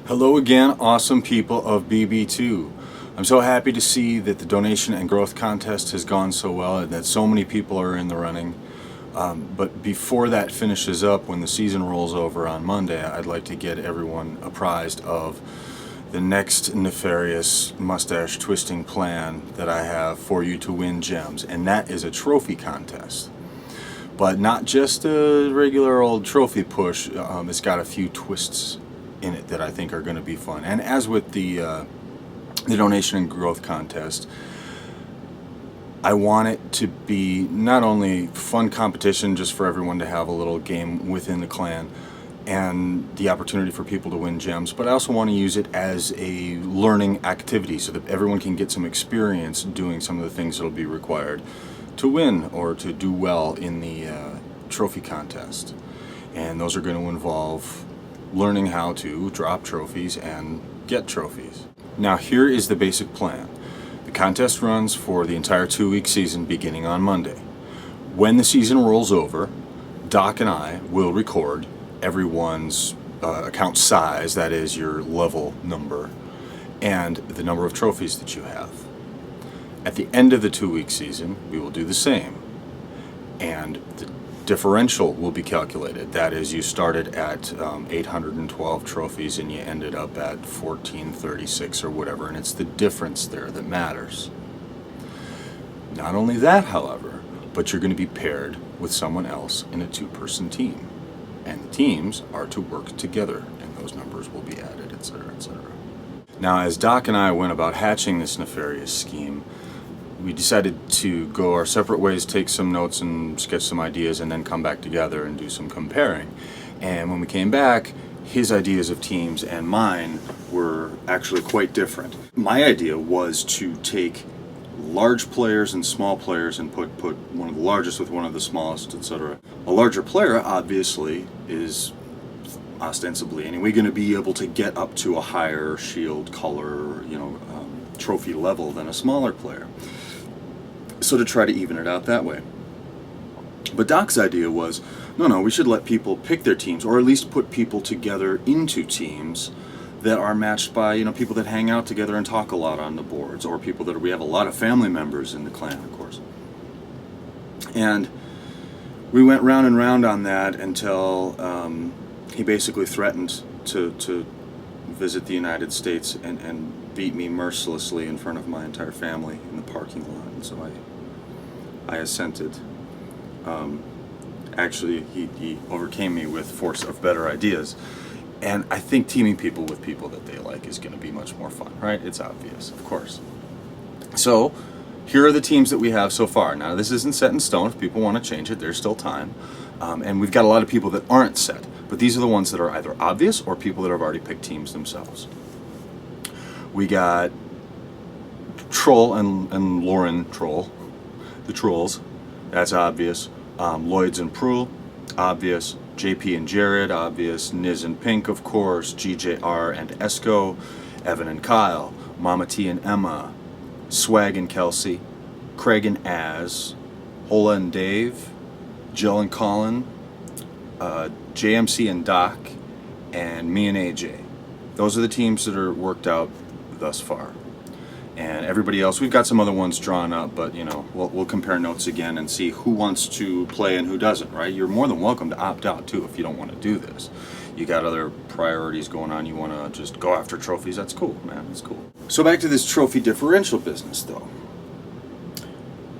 Hello again, awesome people of BB2. I'm so happy to see that the donation and growth contest has gone so well and that so many people are in the running. But before that finishes up, when the season rolls over on Monday, I'd like to get everyone apprised of the next nefarious mustache twisting plan that I have for you to win gems, and that is a trophy contest. But not just a regular old trophy push. It's got a few twists in it that I think are going to be fun. And as with the donation and growth contest, I want it to be not only fun competition just for everyone to have a little game within the clan and the opportunity for people to win gems, but I also want to use it as a learning activity so that everyone can get some experience doing some of the things that will be required to win or to do well in the trophy contest. And those are going to involve learning how to drop trophies and get trophies. Now here is the basic plan. The contest runs for the entire 2-week season beginning on Monday. When the season rolls over, Doc and I will record everyone's account size, that is your level number, and the number of trophies that you have. At the end of the 2-week season, we will do the same, and the differential will be calculated. That is, you started at 812 trophies and you ended up at 1436 or whatever, and it's the difference there that matters. Not only that, however, but you're going to be paired with someone else in a 2-person team, and the teams are to work together, and those numbers will be added, etc., etc. Now, as Doc and I went about hatching this nefarious scheme, we decided to go our separate ways, take some notes and sketch some ideas, and then come back together and do some comparing. And when we came back, his ideas of teams and mine were actually quite different. My idea was to take large players and small players and put one of the largest with one of the smallest, etc. A larger player, obviously, is ostensibly anyway going to be able to get up to a higher shield color, trophy level than a smaller player. So to try to even it out that way. But Doc's idea was, no, we should let people pick their teams, or at least put people together into teams that are matched by, people that hang out together and talk a lot on the boards, or people that we have a lot of family members in the clan, of course. And we went round and round on that until he basically threatened to visit the United States and beat me mercilessly in front of my entire family in the parking lot. And so I assented. Actually, he overcame me with force of better ideas. And I think teaming people with people that they like is going to be much more fun, right? It's obvious, of course. So here are the teams that we have so far. Now, this isn't set in stone. If people want to change it, there's still time. And we've got a lot of people that aren't set. But these are the ones that are either obvious or people that have already picked teams themselves. We got Troll and Lauren Troll, the Trolls, that's obvious. Lloyds and Prule, obvious. JP and Jared, obvious. Niz and Pink, of course. GJR and Esco, Evan and Kyle, Mama T and Emma, Swag and Kelsey, Craig and Az, Hola and Dave, Jill and Colin, JMC and Doc, and me and AJ. Those are the teams that are worked out thus far. And everybody else, we've got some other ones drawn up, but we'll compare notes again and see who wants to play and who doesn't, right? You're more than welcome to opt out too if you don't want to do this. You got other priorities going on, you want to just go after trophies, that's cool, man, that's cool. So back to this trophy differential business though.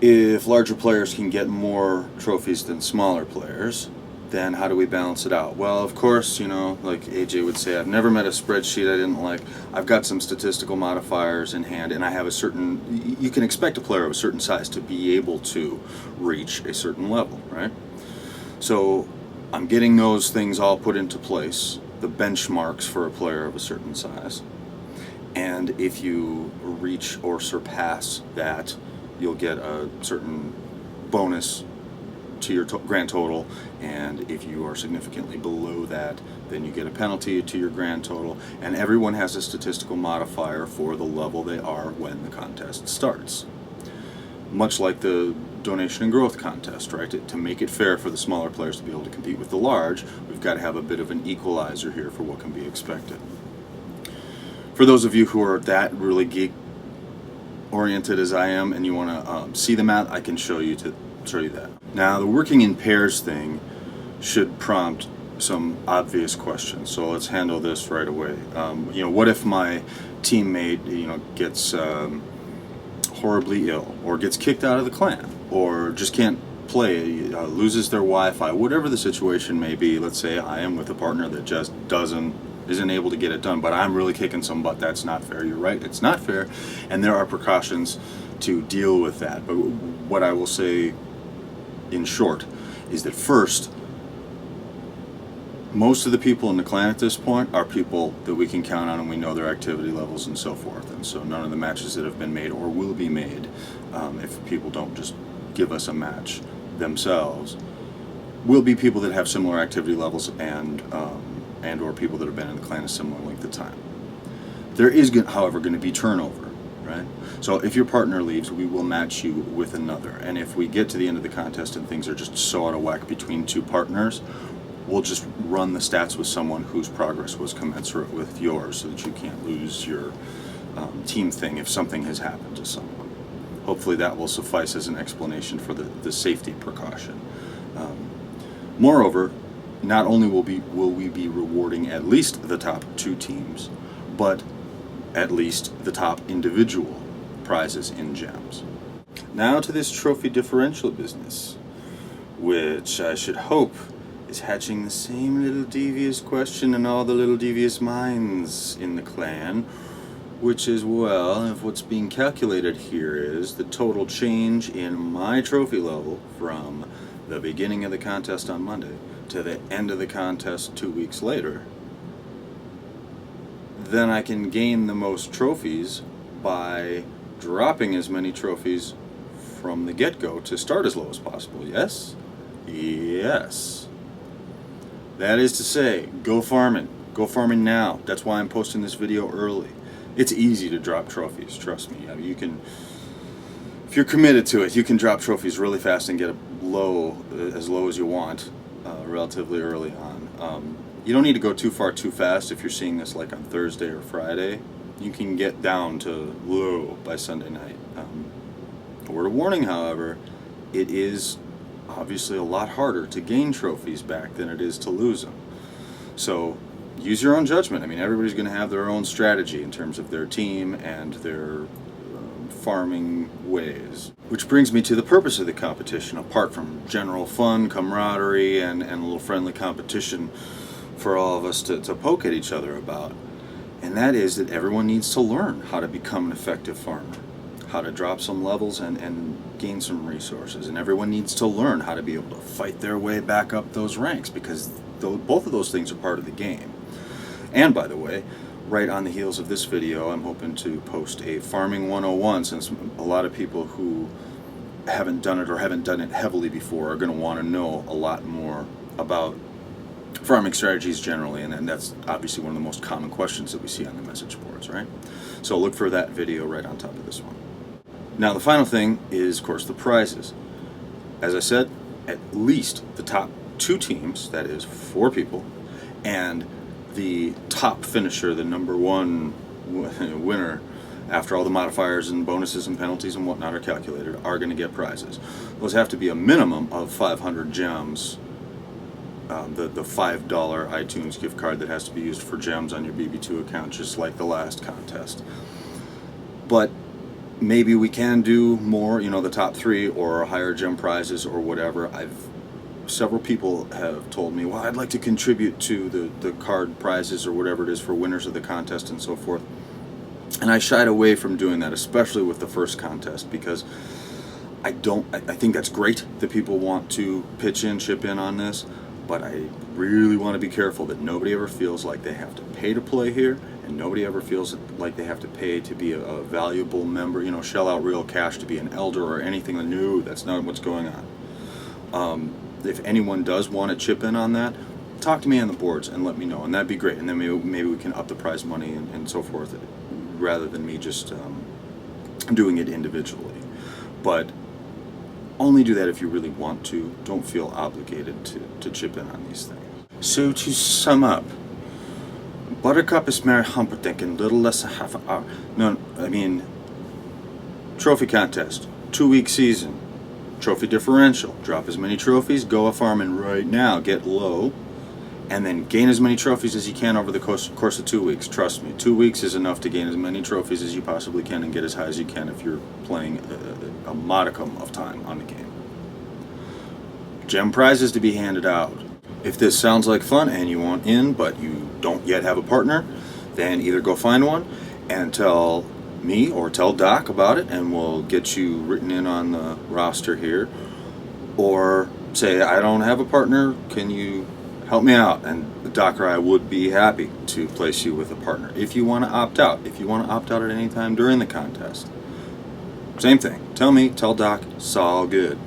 If larger players can get more trophies than smaller players, then how do we balance it out? Well, of course, like AJ would say, I've never met a spreadsheet I didn't like. I've got some statistical modifiers in hand, and I have you can expect a player of a certain size to be able to reach a certain level, right? So I'm getting those things all put into place, the benchmarks for a player of a certain size. And if you reach or surpass that, you'll get a certain bonus to your grand total, and if you are significantly below that, then you get a penalty to your grand total, and everyone has a statistical modifier for the level they are when the contest starts. Much like the donation and growth contest, right? To make it fair for the smaller players to be able to compete with the large, we've got to have a bit of an equalizer here for what can be expected. For those of you who are that really geek oriented as I am and you want to see the math, I can show you that. Now, the working in pairs thing should prompt some obvious questions, so let's handle this right away. What if my teammate gets horribly ill, or gets kicked out of the clan, or just can't play, loses their Wi-Fi, whatever the situation may be. Let's say I am with a partner that just isn't able to get it done, but I'm really kicking some butt. That's not fair. You're right, it's not fair, and there are precautions to deal with that. But what I will say in short is that first, most of the people in the clan at this point are people that we can count on, and we know their activity levels and so forth. And so none of the matches that have been made or will be made, if people don't just give us a match themselves, will be people that have similar activity levels and or people that have been in the clan a similar length of time. There is, however, going to be turnover, right? So if your partner leaves, we will match you with another. And if we get to the end of the contest and things are just so out of whack between two partners, we'll just run the stats with someone whose progress was commensurate with yours, so that you can't lose your team thing if something has happened to someone. Hopefully that will suffice as an explanation for the safety precaution. Moreover, not only will we be rewarding at least the top 2 teams, but at least the top individual prizes in gems. Now to this trophy differential business, which I should hope is hatching the same little devious question in all the little devious minds in the clan, which is, well, if what's being calculated here is the total change in my trophy level from the beginning of the contest on Monday to the end of the contest 2 weeks later, then I can gain the most trophies by dropping as many trophies from the get-go to start as low as possible. Yes? Yes. That is to say, go farming. Go farming now. That's why I'm posting this video early. It's easy to drop trophies, trust me. I mean, you can, if you're committed to it, you can drop trophies really fast and get as low as you want, relatively early on. You don't need to go too far too fast if you're seeing this like on Thursday or Friday. You can get down to low by Sunday night. A word of warning, however, it is obviously a lot harder to gain trophies back than it is to lose them. So use your own judgment. I mean, everybody's going to have their own strategy in terms of their team and their farming ways. Which brings me to the purpose of the competition, apart from general fun, camaraderie, and a little friendly competition for all of us to poke at each other about. And that is that everyone needs to learn how to become an effective farmer, how to drop some levels and gain some resources. And everyone needs to learn how to be able to fight their way back up those ranks, because both of those things are part of the game. And by the way, right on the heels of this video, I'm hoping to post a Farming 101, since a lot of people who haven't done it or haven't done it heavily before are going to want to know a lot more about farming strategies generally, and that's obviously one of the most common questions that we see on the message boards, right? So look for that video right on top of this one. Now the final thing is, of course, the prizes. As I said, at least the top 2 teams, that is 4 people, and the top finisher, the number 1 winner, after all the modifiers and bonuses and penalties and whatnot are calculated, are going to get prizes. Those have to be a minimum of 500 gems. The $5 iTunes gift card that has to be used for gems on your BB2 account, just like the last contest. But maybe we can do more, the top 3 or higher gem prizes or whatever. Several people have told me, well, I'd like to contribute to the card prizes or whatever it is for winners of the contest and so forth. And I shied away from doing that, especially with the first contest, because I think that's great that people want to chip in on this, but I really want to be careful that nobody ever feels like they have to pay to play here, and nobody ever feels like they have to pay to be a valuable member, shell out real cash to be an elder or anything new. That's not what's going on. If anyone does want to chip in on that, talk to me on the boards and let me know, and that'd be great. And then maybe we can up the prize money and so forth, rather than me just doing it individually. But only do that if you really want to. Don't feel obligated to chip in on these things. So to sum up, Buttercup is Mary Humperdinck in little less than half an hour. No, I mean, trophy contest, 2-week season, trophy differential. Drop as many trophies, go a farming right now, get low, and then gain as many trophies as you can over the course of 2 weeks. Trust me, 2 weeks is enough to gain as many trophies as you possibly can and get as high as you can if you're playing a modicum of time on the game. Gem prizes to be handed out. If this sounds like fun and you want in but you don't yet have a partner, then either go find one and tell me or tell Doc about it and we'll get you written in on the roster here, or say, I don't have a partner, can you help me out? And Doc or I would be happy to place you with a partner. If you want to opt out, if you want to opt out at any time during the contest, same thing. Tell me, tell Doc, it's all good.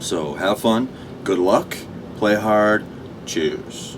So have fun, good luck, play hard, cheers.